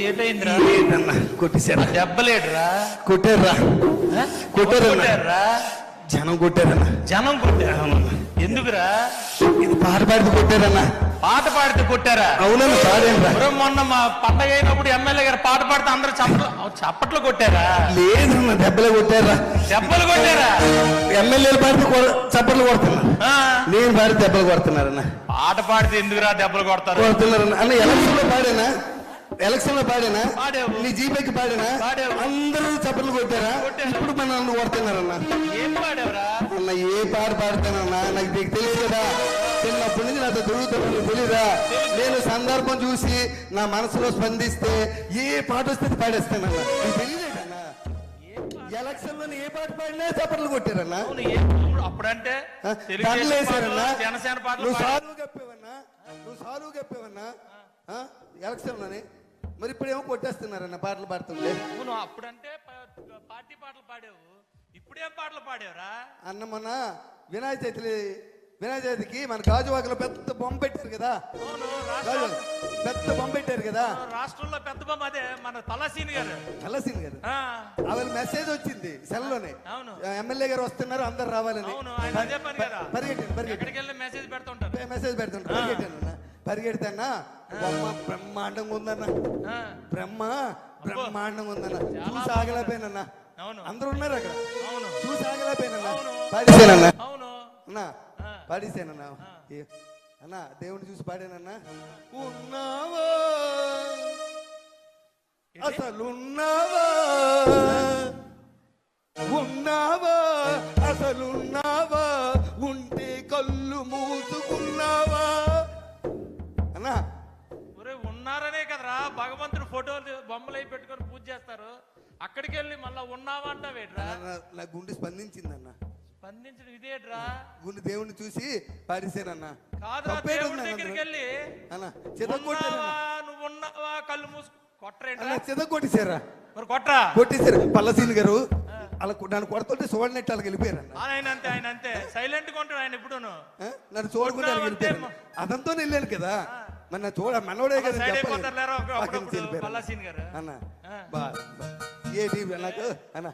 ఏటైందిరా? ఏంటన్నా కొట్టేశారా? దెబ్బలేడురా? కొట్టారా? కొట్టారా? జనం కొట్టారన్నా. జనం కొట్టారా? ఎందుకురా? ఇది పాట పాడితే కొట్టారన్నా. పాట పాడితే కొట్టారా? అవునన్నా, పాడేనరా. మొన్న మా పండగ అయినప్పుడు ఎమ్మెల్యే గారు పాట పాడితే అందరూ చప్పట్లు కొట్టారా? లేదన్నా, దెబ్బలే కొట్టారా. దెబ్బలు కొట్టారా? ఎమ్మెల్యేలు పాడితే చప్పట్లు కొడుతున్నారు, నేను పాడితే దెబ్బలు కొడుతున్నారన్నా. పాట పాడితే ఎందుకురా దెబ్బలు కొడుతున్నారన్నా? అన్న ఎలక్షన్ లో పాడేనా? నీ జీపీకి పాడేనా? అందరూ చప్పట్లు కొట్టారా? ఇప్పుడు మన నన్ను కొడుతున్నారన్నా. ఏం పాడావురా? అన్న ఏ పాట పాడతానన్నా, నాకు నీకు తెలుసు కదా, చిన్నప్పటి నుంచి నాతో తిరుగుతున్నా, తెలీదా? నేను సందర్భం చూసి నా మనసులో స్పందిస్తే ఏ పాట వస్తే పాడేస్తానన్నా. నీకు తెలియలేదన్నా, ఎలక్షన్ లో ఏ పాట పాడినా చప్పట్లు కొట్టారన్నా. అప్పుడంటే జనసేన పాటలు నువ్వు సారువు కప్పేవన్నా ఎలక్షన్ లోని. మరి ఇప్పుడేమో కొట్టేస్తున్నారన్న పాటలు పాడుతుంటే. నువ్వు అప్పుడంటే పార్టీ పాటలు పాడావు, ఇప్పుడేం పాటలు పాడావురా? అన్న మొన్న వినాయక చవితికి మన గాజువాకలో పెద్ద బొమ్మ పెట్టారు కదా, పెద్ద బొమ్మ పెట్టారు కదా రాష్ట్రంలో పెద్ద బొమ్మ. అదే మన తలసీని గారు ఆవిడ మెసేజ్ వచ్చింది సెల్ లోనే, ఎమ్మెల్యే గారు వస్తున్నారు అందరు రావాలని. మెసేజ్ పెడుతుంటారు. పరిగెడతానా బ్రహ్మాండంగా ఉందన్న, బ్రహ్మాండంగా ఉందన్న. చూసి ఆగలేకపోయినన్నా, అందరూ ఉన్నారు అక్కడ, చూసి ఆగలేకపోయినన్నా. పాడేసానన్నా అన్నా, పాడేసానన్నా అన్నా. దేవుని చూసి పాడానన్నా. ఉన్నావా అసలున్నావా, ఉన్నావా అసలున్నావా, ఉంటే కళ్ళు మూసుకున్నావా అన్నా. ఉన్నారనే కదరా భగవంతుడు ఫోటోలు బొమ్మలు అయి పెట్టుకొని పూజ చేస్తారు. అక్కడికి వెళ్ళి మళ్ళా ఉన్నావా అంటావేట్రా? నా గుండె స్పందించిందన్నా. స్పందించడం ఇదేట్రా? గుండె దేవుని చూసి పాడేసానన్నా. కాదు, దగ్గరికి వెళ్ళి నువ్వు ఉన్నావా కళ్ళు మూసు కొట్టరేంట్రా? కొట్టేశారా? మరి కొట్టరా? కొట్టేశారు. పల్లసీని గారు అలా నన్ను కొడుతుంటే చూడనట్టు వాళ్ళకి వెళ్ళిపోయారు. ఆయన అంతే సైలెంట్ గా ఉంటాడు ఆయన. ఎప్పుడు నన్ను చూడకుండా వెళ్ళిపోయారు. అదంతా వెళ్ళాను కదా, మన మనోడే కదా పల్లసీని గారు అన్న. ఏంటి నాకు అన్న